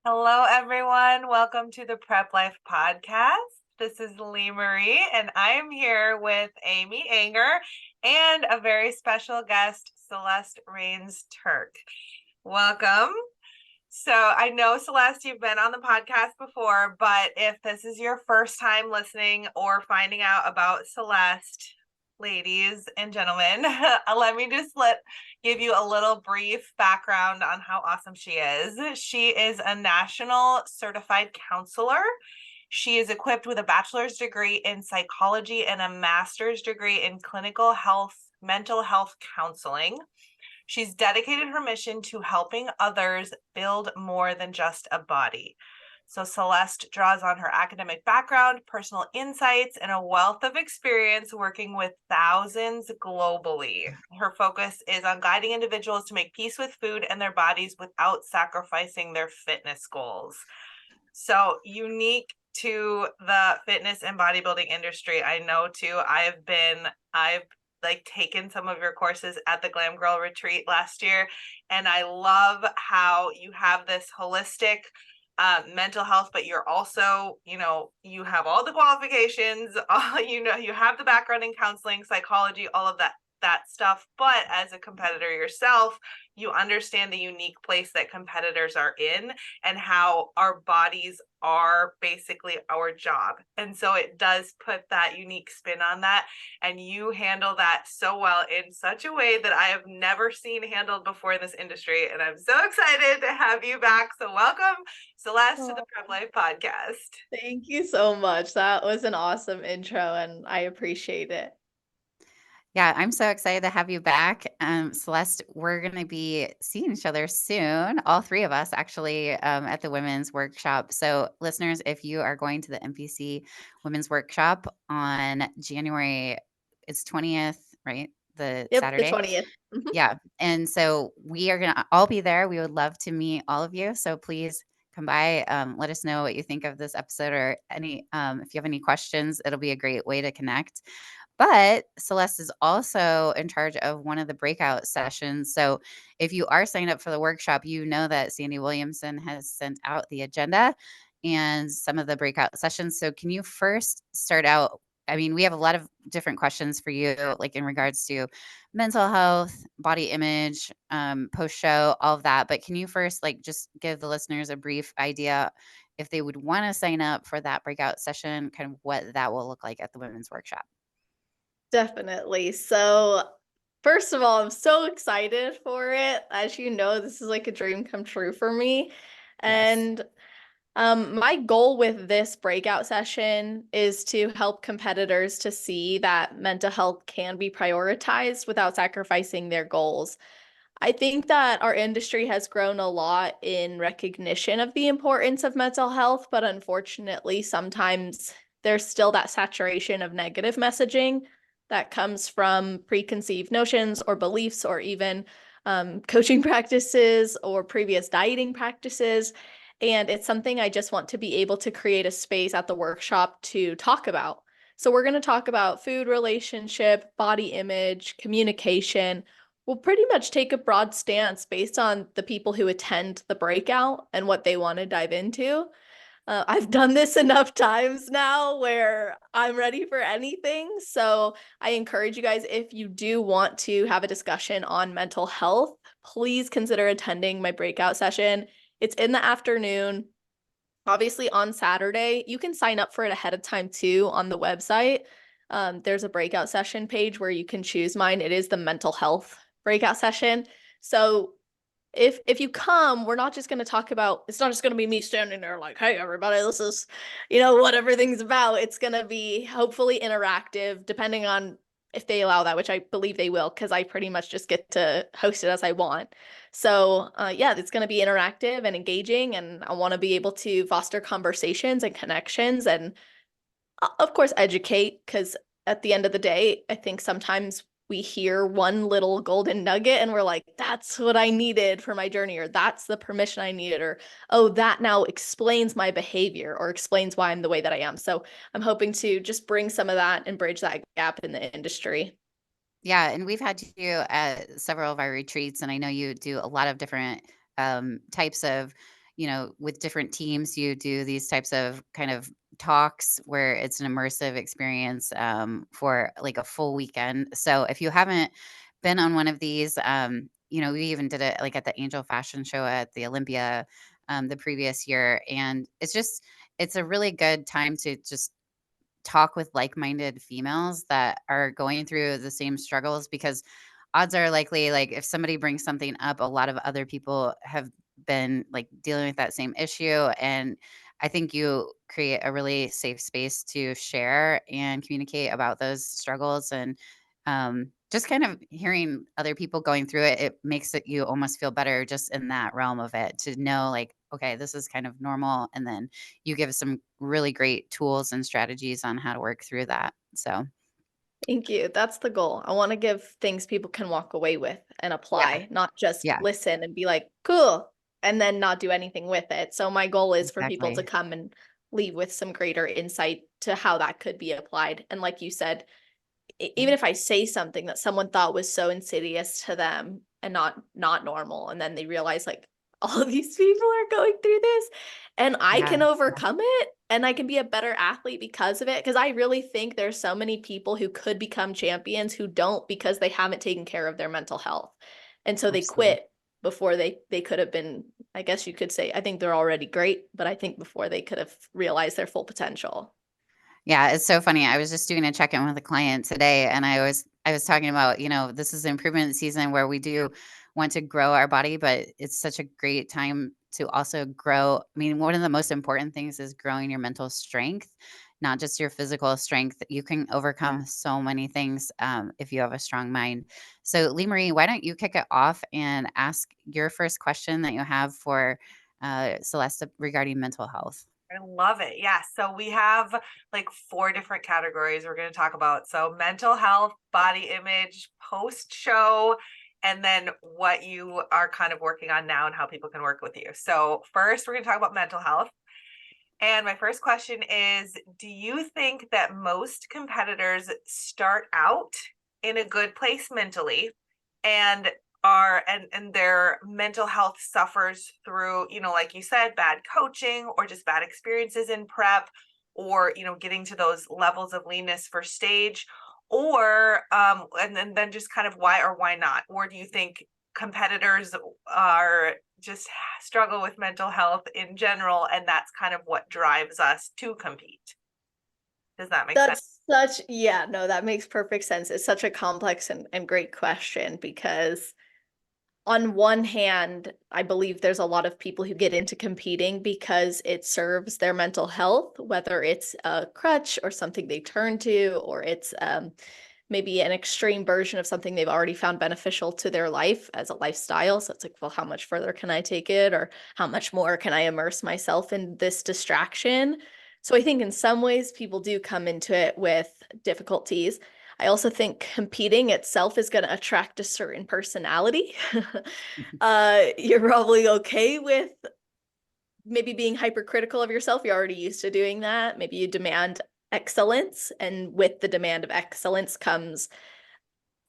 Hello, everyone. Welcome to the Prep Life Podcast. This is Lee Marie, and I am here with Amy Anger and a very special guest, Celeste Rains-Turk. Welcome. So I know, Celeste, you've been on the podcast before, but if this is your first time listening or finding out about Celeste, ladies and gentlemen, let me just give you a little brief background on how awesome she is. She is a national certified counselor. She is equipped with a bachelor's degree in psychology and a master's degree in clinical health, mental health counseling. She's dedicated her mission to helping others build more than just a body. So Celeste draws on her academic background, personal insights, and a wealth of experience working with thousands globally. Her focus is on guiding individuals to make peace with food and their bodies without sacrificing their fitness goals. So unique to the fitness and bodybuilding industry, I know too. I've taken some of your courses at the Glam Girl retreat last year, and I love how you have this holistic mental health, but you're also, you have all the qualifications, you have the background in counseling, psychology, all of that stuff. But as a competitor yourself, you understand the unique place that competitors are in and how our bodies are basically our job. And so it does put that unique spin on that. And you handle that so well in such a way that I have never seen handled before in this industry. And I'm so excited to have you back. So welcome, Celeste, to the Prep Life Podcast. Thank you so much. That was an awesome intro, and I appreciate it. Yeah, I'm so excited to have you back. Celeste, we're going to be seeing each other soon, all three of us actually, at the women's workshop. So, listeners, if you are going to the MPC women's workshop on January, it's 20th, right? The Yep, the Saturday. 20th. Yeah. And so we are going to all be there. We would love to meet all of you. So please come by. Let us know what you think of this episode or if you have any questions, it'll be a great way to connect. But Celeste is also in charge of one of the breakout sessions. So if you are signed up for the workshop, you know that Sandy Williamson has sent out the agenda and some of the breakout sessions. So can you first start out? I mean, we have a lot of different questions for you, like in regards to mental health, body image, post show, all of that. But can you first, like, just give the listeners a brief idea if they would want to sign up for that breakout session, kind of what that will look like at the women's workshop? Definitely. So, first of all, I'm so excited for it. As you know, this is like a dream come true for me. And my goal with this breakout session is to help competitors to see that mental health can be prioritized without sacrificing their goals. I think that our industry has grown a lot in recognition of the importance of mental health, but unfortunately, sometimes there's still that saturation of negative messaging that comes from preconceived notions or beliefs or even coaching practices or previous dieting practices. And it's something I just want to be able to create a space at the workshop to talk about. So we're going to talk about food, relationship, body image, communication. We'll pretty much take a broad stance based on the people who attend the breakout and what they want to dive into. I've done this enough times now where I'm ready for anything. So I encourage you guys, if you do want to have a discussion on mental health, please consider attending my breakout session. It's in the afternoon, obviously on Saturday. You can sign up for it ahead of time too on the website. There's a breakout session page where you can choose mine. It is the mental health breakout session. So if you come, we're not just going to talk about, it's not just going to be me standing there like, hey, everybody, this is, what everything's about. It's going to be hopefully interactive, depending on if they allow that, which I believe they will, because I pretty much just get to host it as I want. So yeah, it's going to be interactive and engaging, and I want to be able to foster conversations and connections and, of course, educate, because at the end of the day, I think sometimes we hear one little golden nugget and we're like, that's what I needed for my journey, or that's the permission I needed, or, oh, that now explains my behavior or explains why I'm the way that I am. So I'm hoping to just bring some of that and bridge that gap in the industry. Yeah, and we've had you at several of our retreats, and I know you do a lot of different types of, with different teams, you do these types of kind of talks where it's an immersive experience for like a full weekend. So if you haven't been on one of these, we even did it like at the Angel Fashion Show at the Olympia the previous year. And it's a really good time to just talk with like-minded females that are going through the same struggles, because odds are likely, like, if somebody brings something up, a lot of other people have been like dealing with that same issue. And I think you create a really safe space to share and communicate about those struggles. And just kind of hearing other people going through it, it makes it you almost feel better just in that realm of it, to know like, okay, this is kind of normal. And then you give some really great tools and strategies on how to work through that. So Thank you. That's the goal. I want to give things people can walk away with and Yeah. apply, not just yeah, listen and be like, cool, and then not do anything with it. So my goal is for people to exactly. come and leave with some greater insight to how that could be applied. And like you said, even if I say something that someone thought was so insidious to them and not normal, and then they realize like all of these people are going through this and I Yeah. can overcome it and I can be a better athlete because of it. Because I really think there's so many people who could become champions who don't, because they haven't taken care of their mental health. And so they Absolutely. quit before they could have been, I guess you could say, I think they're already great, but I think before they could have realized their full potential. Yeah, it's so funny. I was just doing a check-in with a client today, and I was talking about, this is improvement season where we do want to grow our body, but it's such a great time to also grow. I mean, one of the most important things is growing your mental strength, not just your physical strength. You can overcome so many things if you have a strong mind. So, Lee Marie, why don't you kick it off and ask your first question that you have for Celeste regarding mental health? I love it. Yeah. So we have like 4 different categories we're going to talk about. So mental health, body image, post show, and then what you are kind of working on now and how people can work with you. So first, we're going to talk about mental health. And my first question is, do you think that most competitors start out in a good place mentally and and their mental health suffers through, like you said, bad coaching or just bad experiences in prep, or getting to those levels of leanness for stage, or and then just kind of why or why not? Or do you think competitors are just struggle with mental health in general, and that's kind of what drives us to compete? Does that make sense? Yeah, no, that makes perfect sense. It's such a complex and great question because on one hand, I believe there's a lot of people who get into competing because it serves their mental health, whether it's a crutch or something they turn to, or it's maybe an extreme version of something they've already found beneficial to their life as a lifestyle. So it's like, well, how much further can I take it? Or how much more can I immerse myself in this distraction? So I think in some ways people do come into it with difficulties. I also think competing itself is going to attract a certain personality. You're probably okay with maybe being hypercritical of yourself. You're already used to doing that. Maybe you demand excellence, and with the demand of excellence comes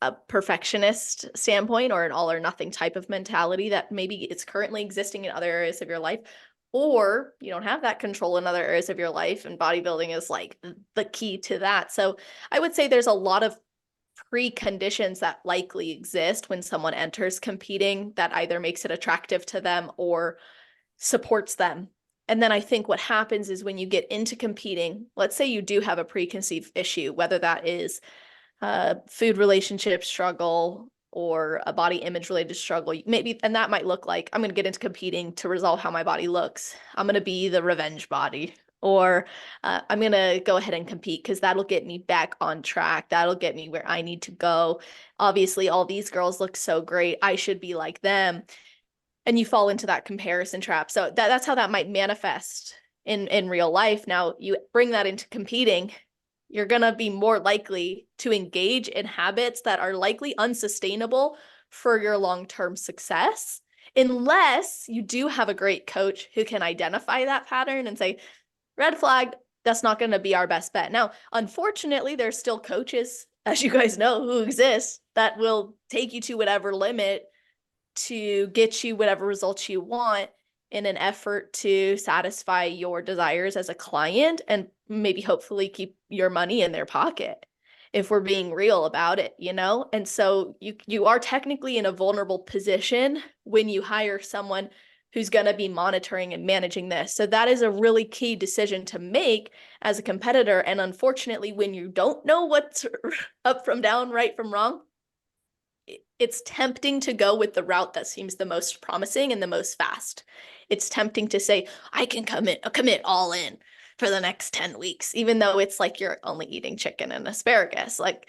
a perfectionist standpoint or an all or nothing type of mentality that maybe it's currently existing in other areas of your life, or you don't have that control in other areas of your life, and bodybuilding is like the key to that. So I would say there's a lot of preconditions that likely exist when someone enters competing that either makes it attractive to them or supports them. And then I think what happens is when you get into competing, let's say you do have a preconceived issue, whether that is food relationship struggle or a body image related struggle, maybe, and that might look like, I'm going to get into competing to resolve how my body looks. I'm going to be the revenge body, or I'm going to go ahead and compete because that'll get me back on track. That'll get me where I need to go. Obviously, all these girls look so great. I should be like them. And you fall into that comparison trap. So that's how that might manifest in real life. Now you bring that into competing, you're going to be more likely to engage in habits that are likely unsustainable for your long-term success, unless you do have a great coach who can identify that pattern and say, red flag, that's not going to be our best bet. Now, unfortunately, there's still coaches, as you guys know, who exist that will take you to whatever limit to get you whatever results you want. in an effort to satisfy your desires as a client and maybe hopefully keep your money in their pocket, if we're being real about it, you know? And so you are technically in a vulnerable position when you hire someone who's going to be monitoring and managing this. So that is a really key decision to make as a competitor. And unfortunately, when you don't know what's up from down, right from wrong, it's tempting to go with the route that seems the most promising and the most fast. It's tempting to say, I can commit all in for the next 10 weeks, even though it's like you're only eating chicken and asparagus. Like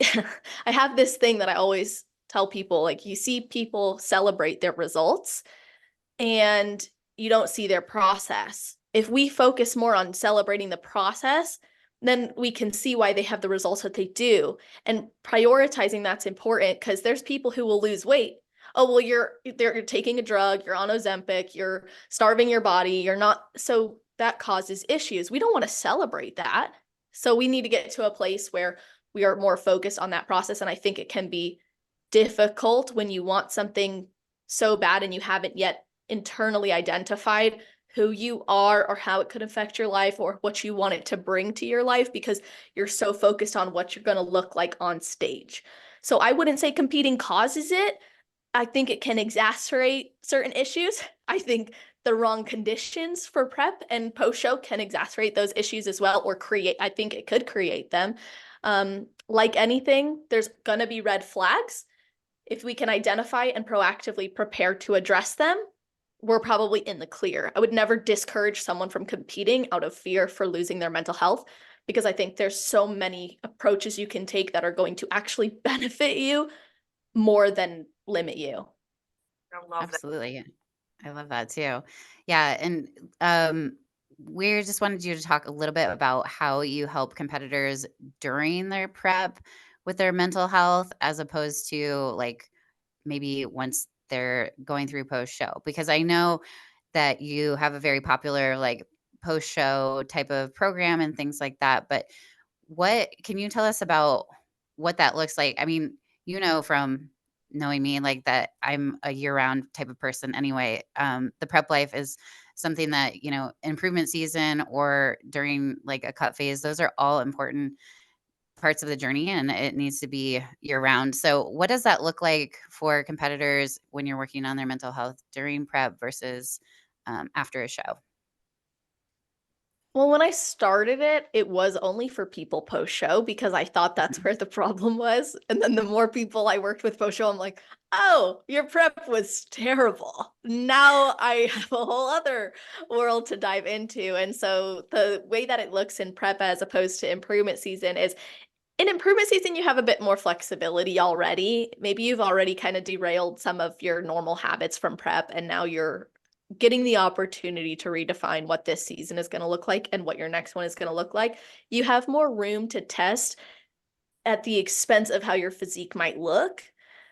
I have this thing that I always tell people, like you see people celebrate their results and you don't see their process. If we focus more on celebrating the process, then we can see why they have the results that they do. And prioritizing that's important because there's people who will lose weight. Oh, well, you're taking a drug, you're on Ozempic, you're starving your body, you're not. So that causes issues. We don't want to celebrate that. So we need to get to a place where we are more focused on that process. And I think it can be difficult when you want something so bad and you haven't yet internally identified who you are or how it could affect your life or what you want it to bring to your life because you're so focused on what you're going to look like on stage. So I wouldn't say competing causes it. I think it can exacerbate certain issues. I think the wrong conditions for prep and post-show can exacerbate those issues as well, or I think it could create them. Like anything, there's going to be red flags. If we can identify and proactively prepare to address them, we're probably in the clear. I would never discourage someone from competing out of fear for losing their mental health, because I think there's so many approaches you can take that are going to actually benefit you more than limit you. I love that. Absolutely. I love that too. Yeah. And we just wanted you to talk a little bit about how you help competitors during their prep with their mental health, as opposed to like maybe once they're going through post show, because I know that you have a very popular like post show type of program and things like that. But what can you tell us about what that looks like? I mean, from knowing me, like that I'm a year-round type of person anyway. The prep life is something that, improvement season or during like a cut phase, those are all important parts of the journey and it needs to be year round. So what does that look like for competitors when you're working on their mental health during prep versus after a show? Well, when I started it, it was only for people post-show because I thought that's where the problem was. And then the more people I worked with post-show, I'm like, oh, your prep was terrible. Now I have a whole other world to dive into. And so the way that it looks in prep as opposed to improvement season is in improvement season, you have a bit more flexibility already. Maybe you've already kind of derailed some of your normal habits from prep, and now you're getting the opportunity to redefine what this season is going to look like and what your next one is going to look like. You have more room to test at the expense of how your physique might look,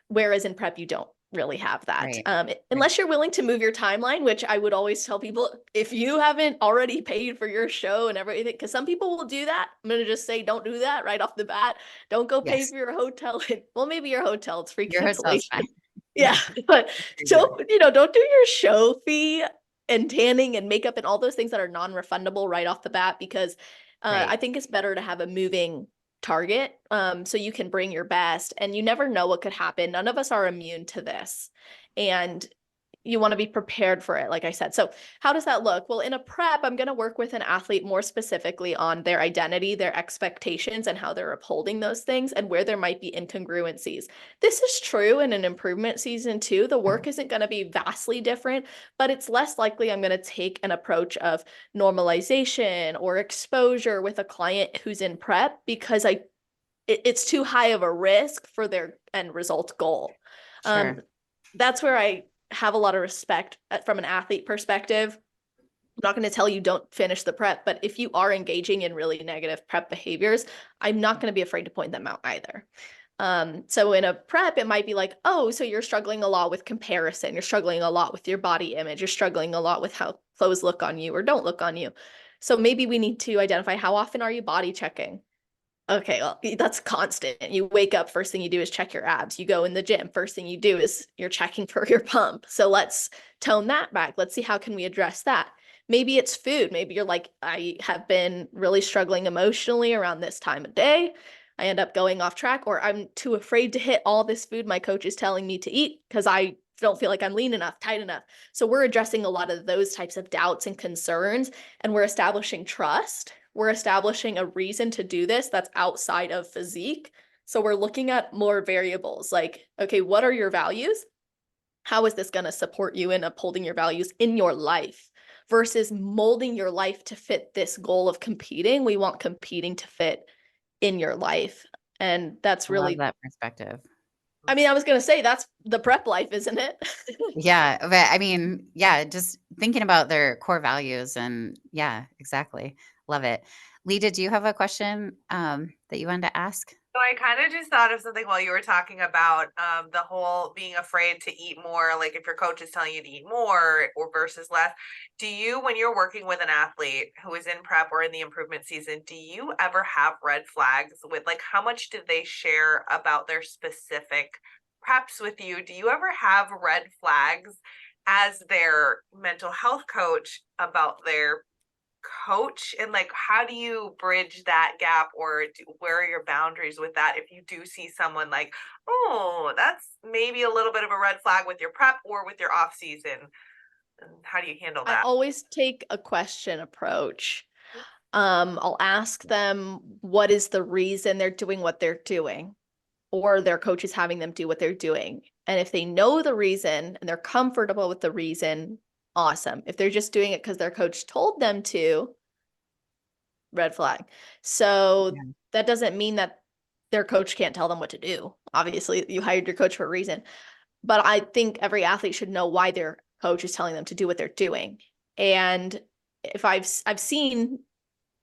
whereas in prep, you don't really have that. Right. Unless you're willing to move your timeline, which I would always tell people, if you haven't already paid for your show and everything, because some people will do that. I'm going to just say, don't do that right off the bat. Don't go pay Yes. for your hotel. Well, maybe your hotel, it's free Your hotel's cancellation. fine. Yeah, but Sure. don't do your show fee and tanning and makeup and all those things that are non-refundable right off the bat, because Right. I think it's better to have a moving target so you can bring your best, and you never know what could happen. None of us are immune to this, and you want to be prepared for it, like I said. So how does that look? Well, in a prep, I'm going to work with an athlete more specifically on their identity, their expectations, and how they're upholding those things and where there might be incongruencies. This is true in an improvement season too. The work isn't going to be vastly different, but it's less likely I'm going to take an approach of normalization or exposure with a client who's in prep because it's too high of a risk for their end result goal. Sure. That's where I have a lot of respect from an athlete perspective. I'm not going to tell you don't finish the prep, but if you are engaging in really negative prep behaviors, I'm not going to be afraid to point them out either. So in a prep, it might be like, oh, so you're struggling a lot with comparison. You're struggling a lot with your body image. You're struggling a lot with how clothes look on you or don't look on you. So maybe we need to identify, how often are you body checking? Okay, well, that's constant. You wake up, first thing you do is check your abs. You go in the gym, first thing you do is you're checking for your pump. So let's tone that back. Let's see how can we address that. Maybe it's food. Maybe you're like, I have been really struggling emotionally around this time of day. I end up going off track, or I'm too afraid to hit all this food my coach is telling me to eat because I don't feel like I'm lean enough, tight enough. So we're addressing a lot of those types of doubts and concerns, and we're establishing trust. We're establishing a reason to do this that's outside of physique. So we're looking at more variables like, okay, what are your values? How is this going to support you in upholding your values in your life versus molding your life to fit this goal of competing? We want competing to fit in your life. And that's I love really, that perspective. I mean, I was going to say that's the prep life, isn't it? Yeah, but I mean, yeah, just thinking about their core values and yeah, exactly. Love it. Lee, did you have a question that you wanted to ask? So I kind of just thought of something while you were talking about the whole being afraid to eat more, like if your coach is telling you to eat more or versus less. Do you, when you're working with an athlete who is in prep or in the improvement season, do you ever have red flags with like how much did they share about their specific preps with you? Do you ever have red flags as their mental health coach about their coach, and like how do you bridge that gap, or where are your boundaries with that if you do see someone like, oh, that's maybe a little bit of a red flag with your prep or with your off season, and how do you handle I that? always take a question approach. I'll ask them what is the reason they're doing what they're doing, or their coach is having them do what they're doing. And if they know the reason and they're comfortable with the reason, awesome. If they're just doing it because their coach told them to, red flag. So Yeah. that doesn't mean that their coach can't tell them what to do. Obviously, you hired your coach for a reason. But I think every athlete should know why their coach is telling them to do what they're doing. And if I've seen,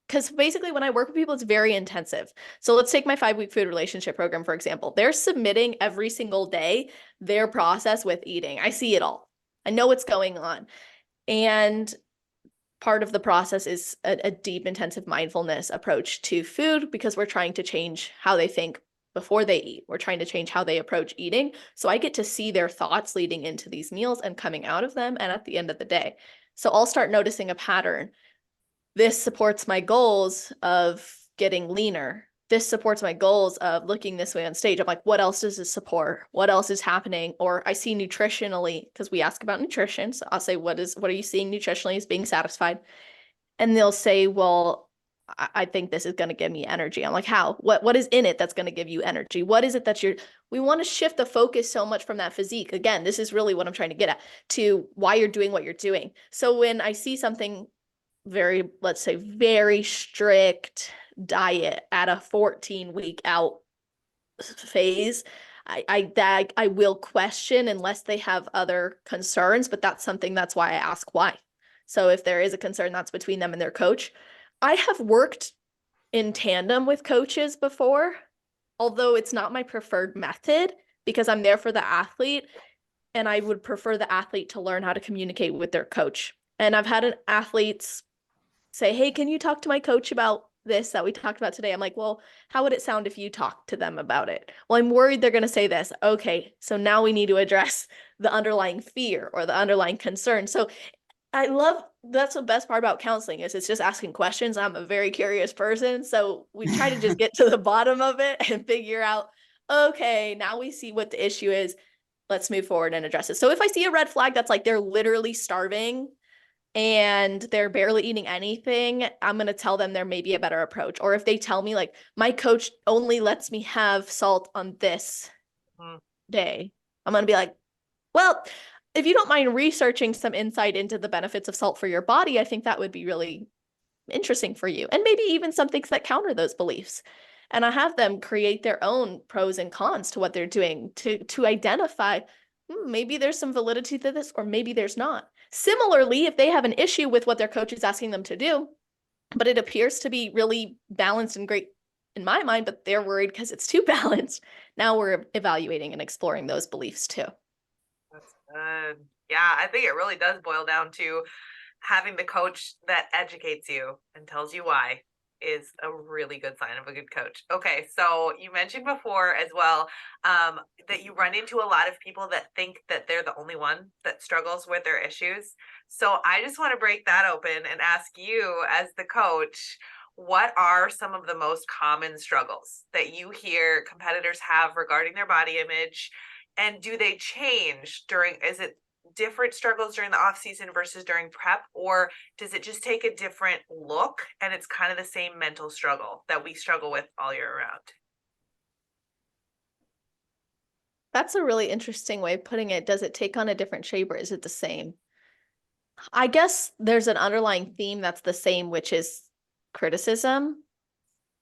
because basically when I work with people, it's very intensive. So let's take my 5-week food relationship program, for example. They're submitting every single day their process with eating. I see it all. I know what's going on. And part of the process is a deep, intensive mindfulness approach to food because we're trying to change how they think before they eat. We're trying to change how they approach eating. So I get to see their thoughts leading into these meals and coming out of them and at the end of the day. So I'll start noticing a pattern. This supports my goals of getting leaner. This supports my goals of looking this way on stage. I'm like, what else does this support? What else is happening? Or I see nutritionally, because we ask about nutrition. So I'll say, what are you seeing nutritionally as being satisfied? And they'll say, well, I think this is going to give me energy. I'm like, how? What is in it that's going to give you energy? What is it that we want to shift the focus so much from that physique. Again, this is really what I'm trying to get at, to why you're doing what you're doing. So when I see something very, let's say, very strict diet at a 14-week out phase, I will question unless they have other concerns, but that's why I ask why. So if there is a concern, that's between them and their coach. I have worked in tandem with coaches before, although it's not my preferred method because I'm there for the athlete and I would prefer the athlete to learn how to communicate with their coach. And I've had an athletes say, hey, can you talk to my coach about this that we talked about today? I'm like, well, how would it sound if you talked to them about it? Well, I'm worried they're going to say this. Okay, so now we need to address the underlying fear or the underlying concern. So that's the best part about counseling is it's just asking questions. I'm a very curious person. So we try to just get to the bottom of it and figure out, okay, now we see what the issue is. Let's move forward and address it. So if I see a red flag that's like they're literally starving and they're barely eating anything, I'm going to tell them there may be a better approach. Or if they tell me like my coach only lets me have salt on this day, I'm going to be like, well, if you don't mind researching some insight into the benefits of salt for your body, I think that would be really interesting for you. And maybe even some things that counter those beliefs. And I have them create their own pros and cons to what they're doing to identify maybe there's some validity to this or maybe there's not. Similarly, if they have an issue with what their coach is asking them to do, but it appears to be really balanced and great in my mind, but they're worried because it's too balanced. Now we're evaluating and exploring those beliefs too. That's good. Yeah, I think it really does boil down to having the coach that educates you and tells you why. is a really good sign of a good coach. Okay, so you mentioned before as well that you run into a lot of people that think that they're the only one that struggles with their issues. So I just want to break that open and ask you, as the coach, what are some of the most common struggles that you hear competitors have regarding their body image? And do they change during, is it different struggles during the off season versus during prep, or does it just take a different look and it's kind of the same mental struggle that we struggle with all year round? That's a really interesting way of putting it. Does it take on a different shape or is it the same? I guess there's an underlying theme that's the same, which is criticism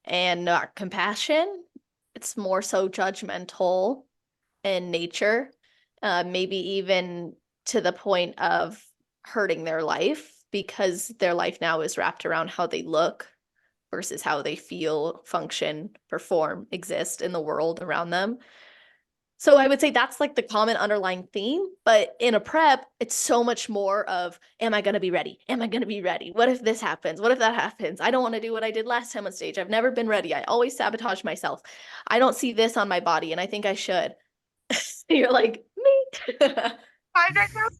and not compassion. It's more so judgmental in nature, maybe even to the point of hurting their life because their life now is wrapped around how they look versus how they feel, function, perform, exist in the world around them. So I would say that's like the common underlying theme, but in a prep, it's so much more of, am I going to be ready? Am I going to be ready? What if this happens? What if that happens? I don't want to do what I did last time on stage. I've never been ready. I always sabotage myself. I don't see this on my body and I think I should. You're like, me. I don't know.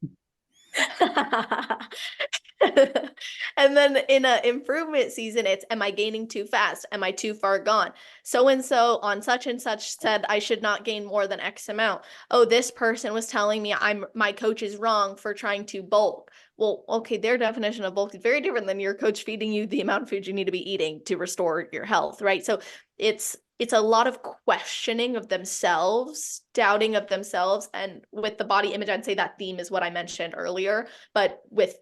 And then in an improvement season, it's, am I gaining too fast? Am I too far gone? So and so on such and such said I should not gain more than X amount. Oh, this person was telling me my coach is wrong for trying to bulk. Well, okay, their definition of bulk is very different than your coach feeding you the amount of food you need to be eating to restore your health, right? So it's a lot of questioning of themselves, doubting of themselves. And with the body image, I'd say that theme is what I mentioned earlier. But with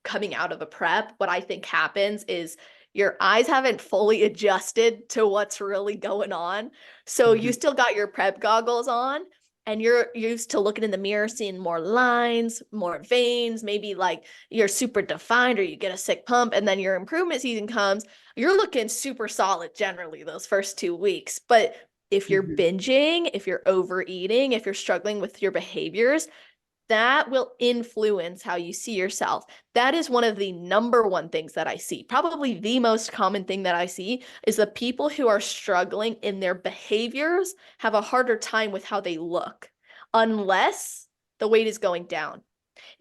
coming out of a prep, what I think happens is your eyes haven't fully adjusted to what's really going on. So you still got your prep goggles on and you're used to looking in the mirror, seeing more lines, more veins, maybe like you're super defined or you get a sick pump. And then your improvement season comes, you're looking super solid generally those first 2 weeks. But if you're binging, if you're overeating, if you're struggling with your behaviors, that will influence how you see yourself. That is one of the number one things that I see. Probably the most common thing that I see is the people who are struggling in their behaviors have a harder time with how they look, unless the weight is going down.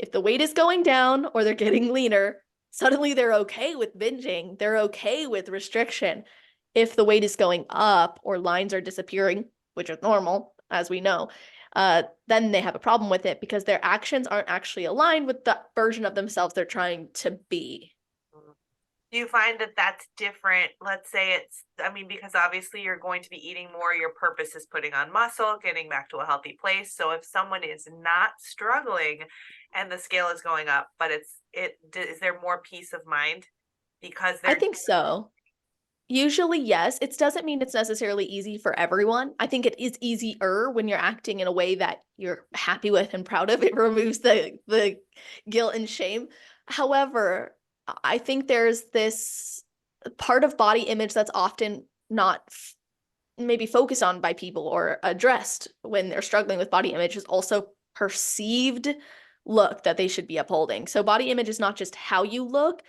If the weight is going down or they're getting leaner, suddenly they're okay with binging. They're okay with restriction. If the weight is going up or lines are disappearing, which is normal, as we know, then they have a problem with it because their actions aren't actually aligned with the version of themselves they're trying to be. Do you find that that's different? Let's say it's, I mean, because obviously you're going to be eating more, your purpose is putting on muscle, getting back to a healthy place. So if someone is not struggling and the scale is going up, but is there more peace of mind because I they're think so. Usually, yes. It doesn't mean it's necessarily easy for everyone. I think it is easier when you're acting in a way that you're happy with and proud of. It removes the guilt and shame. However, I think there's this part of body image that's often not maybe focused on by people or addressed when they're struggling with body image is also perceived look that they should be upholding. So body image is not just how you look,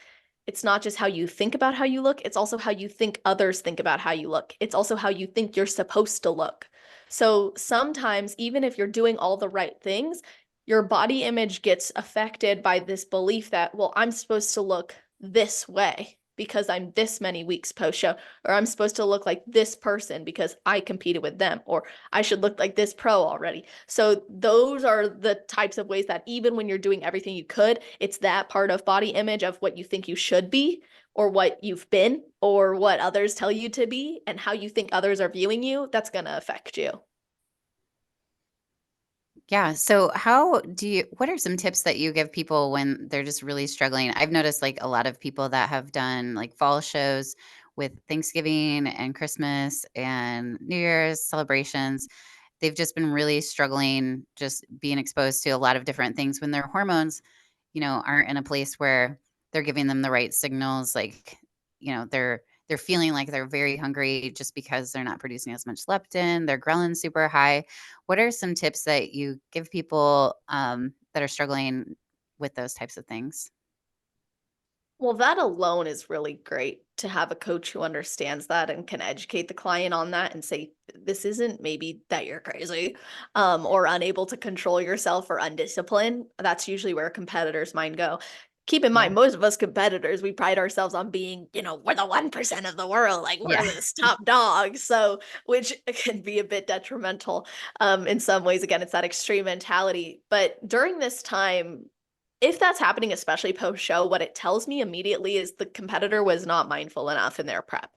it's not just how you think about how you look, it's also how you think others think about how you look. It's also how you think you're supposed to look. So sometimes, even if you're doing all the right things, your body image gets affected by this belief that, well, I'm supposed to look this way because I'm this many weeks post show, or I'm supposed to look like this person because I competed with them, or I should look like this pro already. So those are the types of ways that even when you're doing everything you could, it's that part of body image of what you think you should be, or what you've been, or what others tell you to be, and how you think others are viewing you, that's going to affect you. Yeah. So what are some tips that you give people when they're just really struggling? I've noticed like a lot of people that have done like fall shows with Thanksgiving and Christmas and New Year's celebrations. They've just been really struggling, just being exposed to a lot of different things when their hormones, aren't in a place where they're giving them the right signals. Like, they're feeling like they're very hungry just because they're not producing as much leptin. They're ghrelin super high. What are some tips that you give people that are struggling with those types of things? Well, that alone is really great to have a coach who understands that and can educate the client on that and say, this isn't maybe that you're crazy, or unable to control yourself or undisciplined. That's usually where a competitor's mind go. Keep in mind, Yeah. most of us competitors, we pride ourselves on being, we're the 1% of the world, like we're Yeah. this top dog. So, which can be a bit detrimental in some ways. Again, it's that extreme mentality. But during this time, if that's happening, especially post show, what it tells me immediately is the competitor was not mindful enough in their prep.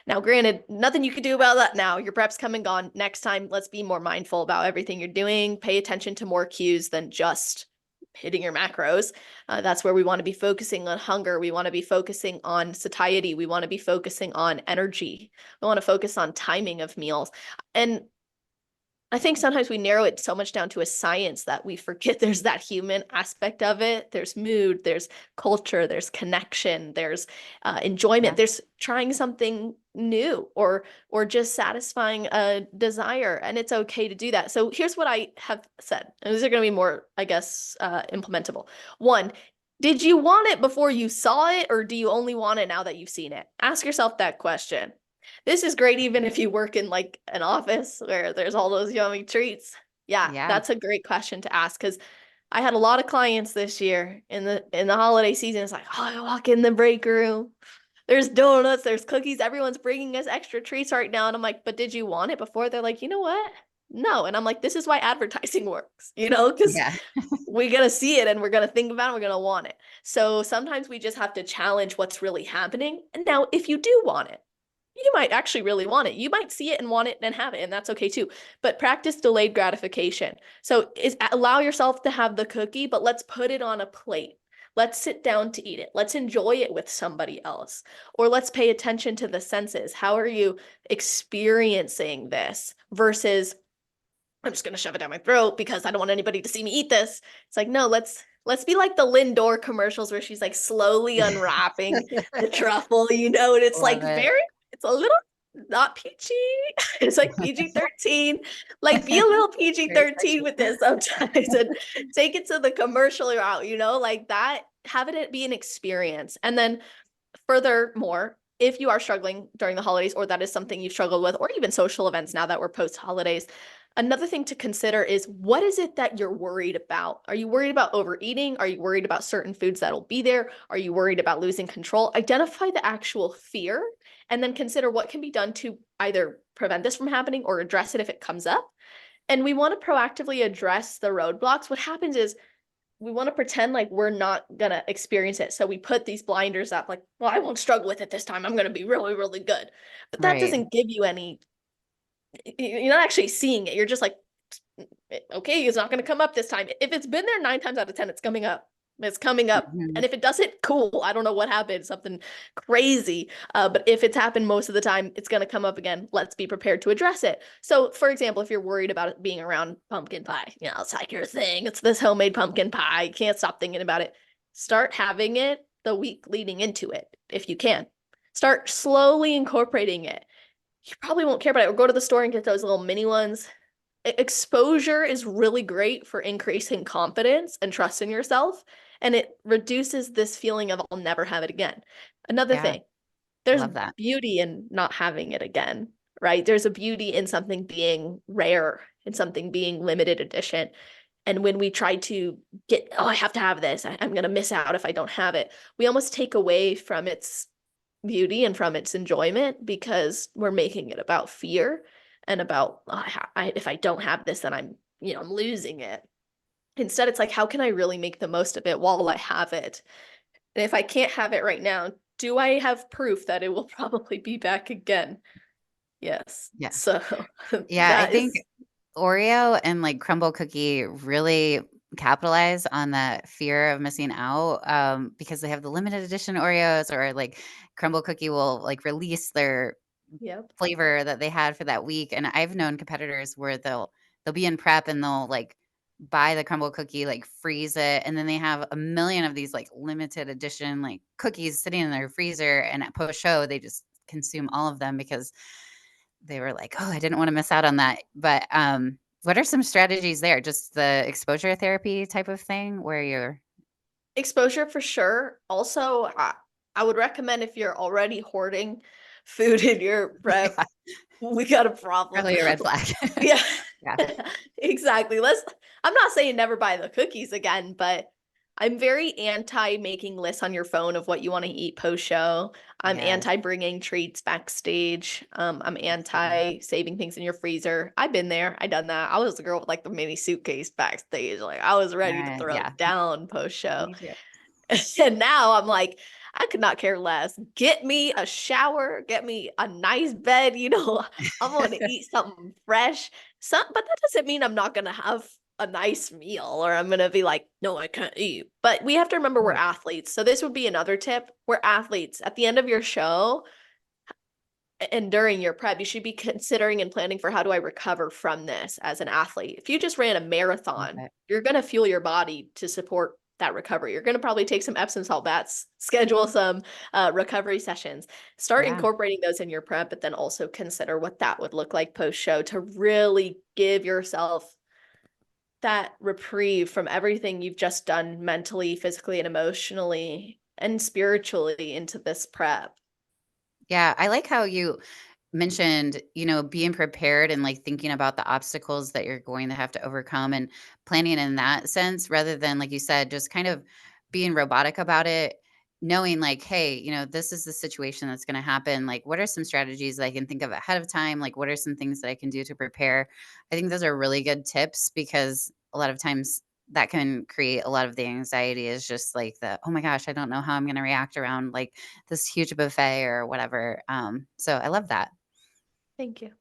Now, granted, nothing you can do about that now. Your prep's come and gone. Next time, let's be more mindful about everything you're doing. Pay attention to more cues than just hitting your macros. That's where we want to be focusing on hunger. We want to be focusing on satiety. We want to be focusing on energy. We want to focus on timing of meals. And I think sometimes we narrow it so much down to a science that we forget there's that human aspect of it. There's mood, there's culture, there's connection, there's enjoyment, Yeah. there's trying something new or just satisfying a desire, and it's okay to do that. So here's what I have said, and these are going to be more, I guess, implementable. One, did you want it before you saw it, or do you only want it now that you've seen it? Ask yourself that question. This is great even if you work in like an office where there's all those yummy treats. Yeah, Yeah. that's a great question to ask because I had a lot of clients this year in the holiday season. It's like, oh, I walk in the break room. There's donuts, there's cookies, everyone's bringing us extra treats right now. And I'm like, but did you want it before? They're like, you know what? No. And I'm like, this is why advertising works, because Yeah. we're going to see it and we're going to think about it, we're going to want it. So sometimes we just have to challenge what's really happening. And now, if you do want it, you might actually really want it. You might see it and want it and have it, and that's okay too. But practice delayed gratification. So allow yourself to have the cookie, but let's put it on a plate. Let's sit down to eat it. Let's enjoy it with somebody else. Or let's pay attention to the senses. How are you experiencing this versus I'm just gonna shove it down my throat because I don't want anybody to see me eat this. It's like, no, let's be like the Lindor commercials where she's like slowly unwrapping the truffle, and it's like Love it. it's a little not PG. It's like PG-13. Like be a little Very PG-13 touchy. with this sometimes and take it to the commercial route, like that, have it be an experience. And then furthermore, if you are struggling during the holidays, or that is something you've struggled with, or even social events now that we're post holidays, another thing to consider is what is it that you're worried about? Are you worried about overeating? Are you worried about certain foods that'll be there? Are you worried about losing control? Identify the actual fear and then consider what can be done to either prevent this from happening or address it if it comes up. And we want to proactively address the roadblocks. What happens is we want to pretend like we're not going to experience it. So we put these blinders up like, well, I won't struggle with it this time. I'm going to be really, really good. But that Right. doesn't give you any, you're not actually seeing it. You're just like, okay, it's not going to come up this time. If it's been there 9 times out of 10, it's coming up. It's coming up. Mhm. And if it doesn't, cool. I don't know what happened, something crazy. But if it's happened most of the time, it's going to come up again. Let's be prepared to address it. So, for example, if you're worried about it being around pumpkin pie, it's like your thing. It's this homemade pumpkin pie. You can't stop thinking about it. Start having it the week leading into it, if you can. Start slowly incorporating it. You probably won't care about it. Or go to the store and get those little mini ones. Exposure is really great for increasing confidence and trust in yourself, and it reduces this feeling of I'll never have it again. Another Yeah. thing, there's Love that. beauty in not having it again, right? There's a beauty in something being rare, in something being limited edition. And when we try to I have to have this, I'm going to miss out if I don't have it, we almost take away from its beauty and from its enjoyment because we're making it about fear and about if I don't have this, then I'm losing it. Instead, it's like, how can I really make the most of it while I have it? And if I can't have it right now, do I have proof that it will probably be back again? Yes. Yeah. So Yeah. I that think is, Oreo and like crumble cookie really capitalize on that fear of missing out, because they have the limited edition Oreos, or like crumble cookie will like release their yep. flavor that they had for that week. And I've known competitors where they'll be in prep and they'll like buy the crumble cookie, like freeze it, and then they have a million of these like limited edition like cookies sitting in their freezer, and at post show they just consume all of them because they were like, oh, I didn't want to miss out on that. But what are some strategies there? Just the exposure therapy type of thing where you're Exposure for sure. Also, I would recommend if you're already hoarding food in your prep, Yeah, we got a problem. probably a red flag. Yeah, Yeah, exactly. I'm not saying never buy the cookies again, but I'm very anti making lists on your phone of what you want to eat post show. I'm yes, anti bringing treats backstage. I'm absolutely. anti saving things in your freezer. I've been there. I done that. I was the girl with like the mini suitcase backstage. Like I was ready to throw Yeah, down post show. me too. And now I'm like, I could not care less. Get me a shower, get me a nice bed, I'm going to eat something fresh. But that doesn't mean I'm not going to have a nice meal or I'm going to be like, no, I can't eat. But we have to remember we're Right. athletes. So this would be another tip. We're athletes. At the end of your show and during your prep, you should be considering and planning for how do I recover from this as an athlete. If you just ran a marathon, Okay. you're going to fuel your body to support that recovery. You're going to probably take some Epsom salt baths, schedule some recovery sessions, start Yeah. incorporating those in your prep, but then also consider what that would look like post show to really give yourself that reprieve from everything you've just done mentally, physically, and emotionally and spiritually into this prep. Yeah, I like how you mentioned, being prepared and like thinking about the obstacles that you're going to have to overcome and planning in that sense rather than, like you said, just kind of being robotic about it, knowing like, hey, this is the situation that's going to happen. Like, what are some strategies that I can think of ahead of time? Like, what are some things that I can do to prepare? I think those are really good tips because a lot of times that can create a lot of the anxiety is just like oh my gosh, I don't know how I'm going to react around like this huge buffet or whatever. So I love that. Thank you.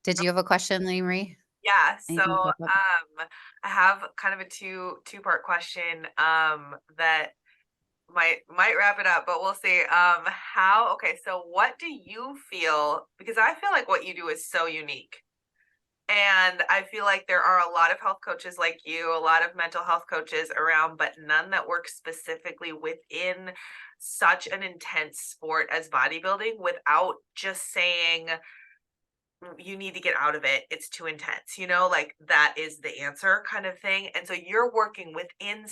Did you have a question, Lee Marie? Yeah, so Anything pop up? I have kind of a two-part question that might wrap it up, but we'll see. So what do you feel, because I feel like what you do is so unique. And I feel like there are a lot of health coaches like you, a lot of mental health coaches around, but none that work specifically within such an intense sport as bodybuilding without just saying, you need to get out of it. It's too intense, like that is the answer kind of thing. And so you're working within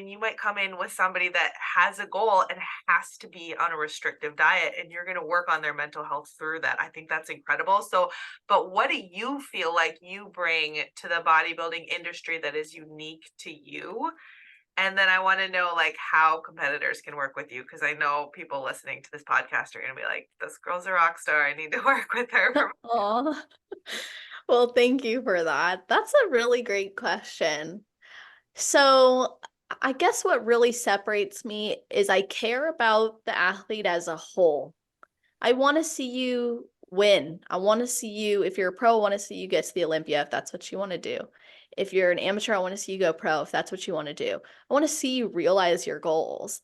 you might come in with somebody that has a goal and has to be on a restrictive diet, and you're going to work on their mental health through that. I think that's incredible. So, but what do you feel like you bring to the bodybuilding industry that is unique to you? And then I want to know like how competitors can work with you, because I know people listening to this podcast are going to be like, this girl's a rock star. I need to work with her. Oh, well, thank you for that. That's a really great question. So, I guess what really separates me is I care about the athlete as a whole. I want to see you win. I want to see you, if you're a pro, I want to see you get to the Olympia if that's what you want to do. If you're an amateur, I want to see you go pro if that's what you want to do. I want to see you realize your goals.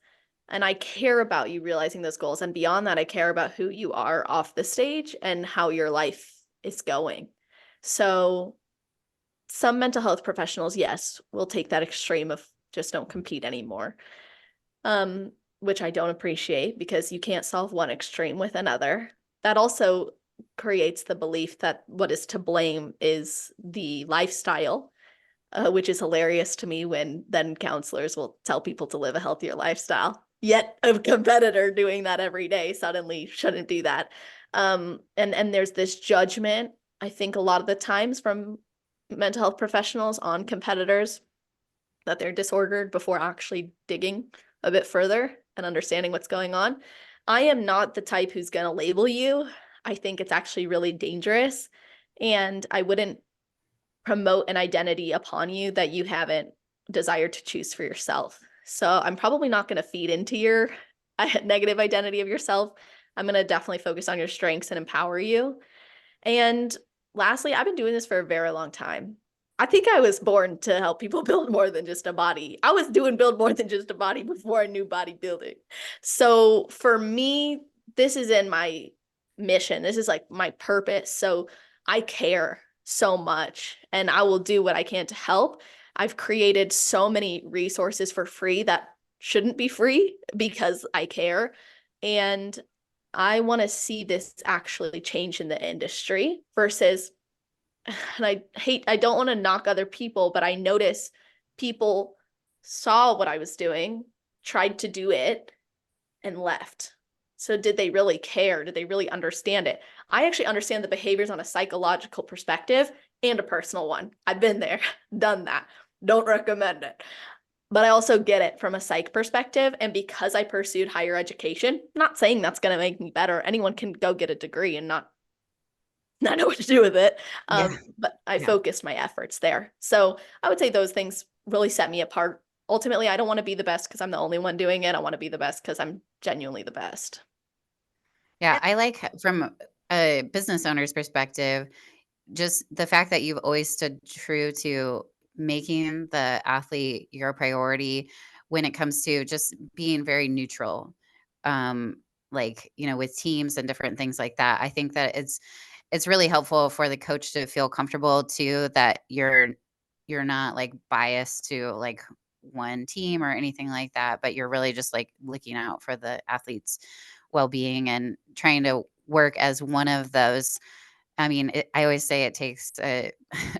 And I care about you realizing those goals. And beyond that, I care about who you are off the stage and how your life is going. So, some mental health professionals, yes, will take that extreme of just don't compete anymore. Which I don't appreciate because you can't solve one extreme with another. That also creates the belief that what is to blame is the lifestyle, which is hilarious to me when then counselors will tell people to live a healthier lifestyle. Yet a competitor doing that every day suddenly shouldn't do that. And there's this judgment, I think a lot of the times from mental health professionals on competitors that they're disordered before actually digging a bit further and understanding what's going on. I am not the type who's going to label you. I think it's actually really dangerous. And I wouldn't promote an identity upon you that you haven't desired to choose for yourself. So I'm probably not going to feed into your negative identity of yourself. I'm going to definitely focus on your strengths and empower you. And lastly, I've been doing this for a very long time. I think I was born to help people build more than just a body. I was doing build more than just a body before I knew bodybuilding. So for me, this is in my mission. This is like my purpose. So I care so much and I will do what I can to help. I've created so many resources for free that shouldn't be free because I care. And I want to see this actually change in the industry versus, and I don't want to knock other people, but I notice people saw what I was doing, tried to do it and left. So did they really care? Did they really understand it? I actually understand the behaviors on a psychological perspective and a personal one. I've been there, done that. Don't recommend it. But I also get it from a psych perspective. And because I pursued higher education, not saying that's going to make me better. Anyone can go get a degree and not know what to do with it. Yeah. But I Yeah. focused my efforts there. So I would say those things really set me apart. Ultimately, I don't want to be the best because I'm the only one doing it. I want to be the best because I'm genuinely the best. Yeah. I like from a business owner's perspective, just the fact that you've always stood true to making the athlete your priority when it comes to just being very neutral. Like, with teams and different things like that. I think that it's really helpful for the coach to feel comfortable too that you're not like biased to like one team or anything like that, but you're really just like looking out for the athlete's well-being and trying to work as one of those. I mean, I always say it takes a,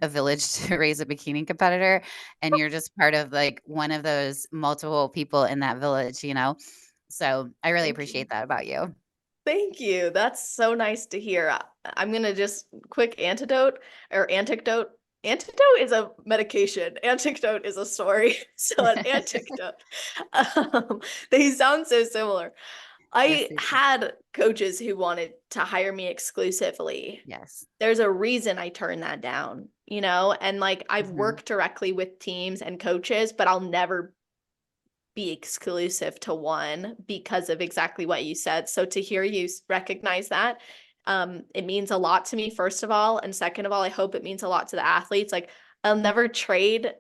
a village to raise a bikini competitor, and you're just part of like one of those multiple people in that village. So I really Thank you. appreciate that about you. Thank you. That's so nice to hear. I'm going to just quick antidote or anecdote. Antidote is a medication. Anecdote is a story. So an anecdote. They sound so similar. Yes, I they do. had coaches who wanted to hire me exclusively. Yes. There's a reason I turned that down, and like I've Mhm. worked directly with teams and coaches, but I'll never be exclusive to one because of exactly what you said. So to hear you recognize that, it means a lot to me, first of all. And second of all, I hope it means a lot to the athletes. Like, I'll never trade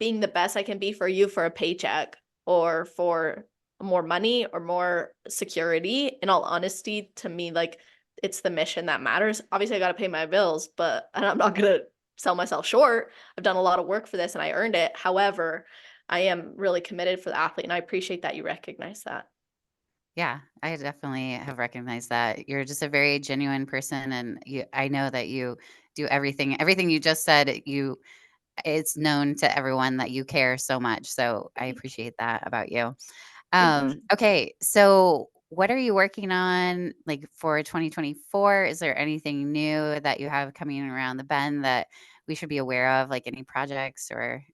being the best I can be for you for a paycheck or for more money or more security. In all honesty, to me, like, it's the mission that matters. Obviously, I got to pay my bills, but and I'm not going to sell myself short. I've done a lot of work for this and I earned it. However, I am really committed for the athlete, and I appreciate that you recognize that. Yeah, I definitely have recognized that. You're just a very genuine person, and I know that you do everything you just said, it's known to everyone that you care so much. So I appreciate that about you. Thank you. Okay, so what are you working on like for 2024? Is there anything new that you have coming around the bend that we should be aware of, like any projects or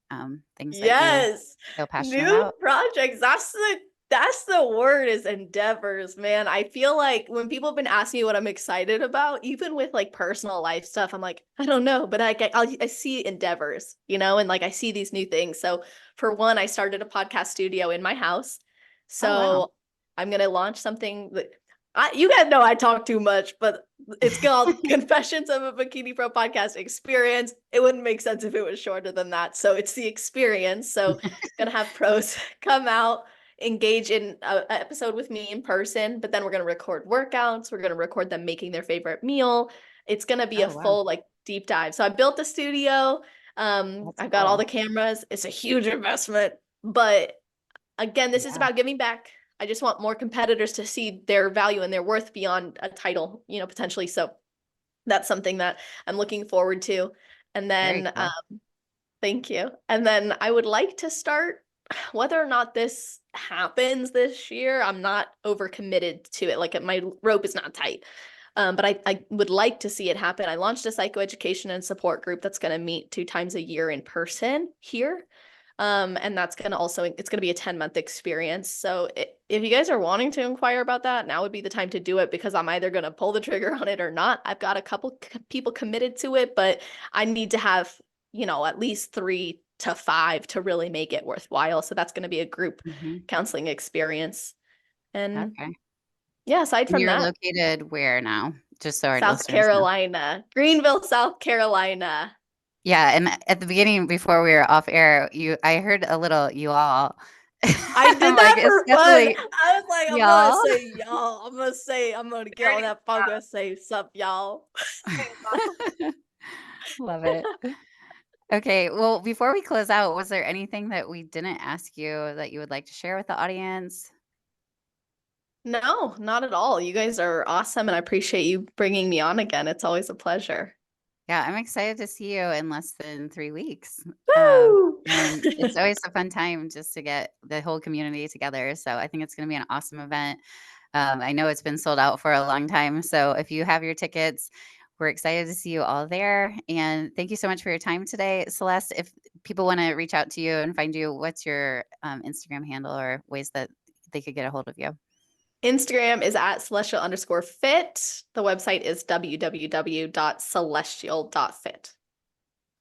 things that you Yes, feel passionate new about? projects. That's the word, is endeavors, man. I feel like when people have been asking me what I'm excited about, even with like personal life stuff, I'm like, I don't know, but I see endeavors, and like I see these new things. So for one, I started a podcast studio in my house. Oh, wow. So I'm gonna launch something that you guys know I talk too much, but it's called Confessions of a Bikini Pro Podcast Experience. It wouldn't make sense if it was shorter than that. So it's the experience. So gonna have pros come out, engage in an episode with me in person, but then we're gonna record workouts. We're gonna record them making their favorite meal. It's gonna be a Oh, wow. full like deep dive. So I built the studio. That's I've got all the cool. cameras. It's a huge investment, but again, this is Yeah. about giving back. I just want more competitors to see their value and their worth beyond a title, potentially. So that's something that I'm looking forward to. And Very then, cool. thank you. And then I would like to start, whether or not this happens this year, I'm not overcommitted to it. Like my rope is not tight. But I would like to see it happen. I launched a psychoeducation and support group that's going to meet 2 times a year in person here. And that's going to it's going to be a 10-month experience. So if you guys are wanting to inquire about that, now would be the time to do it, because I'm either going to pull the trigger on it or not. I've got a couple people committed to it, but I need to have, at least 3 to 5 to really make it worthwhile. So that's going to be a group Hmm. counseling experience. And Okay. yeah, aside And from you're that, located where now? Just so our South listeners know. Carolina, Greenville, South Carolina. Yeah, and at the beginning, before we were off air, I heard a little "you all." I did I'm like, that it's for fun. definitely I was like, I'm gonna y'all. say y'all. I'm gonna get on Very that phone, gonna say sup, y'all. Love it. Okay, well, before we close out, was there anything that we didn't ask you that you would like to share with the audience? No, not at all. You guys are awesome, and I appreciate you bringing me on again. It's always a pleasure. Yeah, I'm excited to see you in less than 3 weeks. Woo! And it's always a fun time just to get the whole community together. So I think it's going to be an awesome event. I know it's been sold out for a long time. So if you have your tickets, we're excited to see you all there. And thank you so much for your time today, Celeste. If people want to reach out to you and find you, what's your Instagram handle or ways that they could get a hold of you? Instagram is at celestial_fit. The website is www.celestial.fit.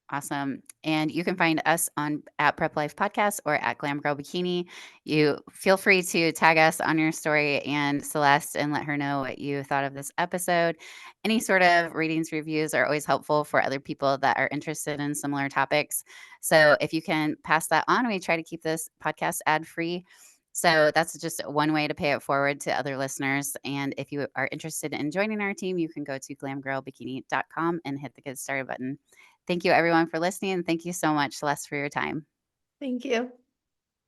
Awesome. And you can find us on at Prep Life Podcast or at Glam Girl Bikini. You feel free to tag us on your story and Celeste and let her know what you thought of this episode. Any sort of ratings, reviews are always helpful for other people that are interested in similar topics. So if you can pass that on, we try to keep this podcast ad free. So that's just one way to pay it forward to other listeners. And if you are interested in joining our team, you can go to glamgirlbikini.com and hit the get started button. Thank you, everyone, for listening. And thank you so much, Celeste, for your time. Thank you.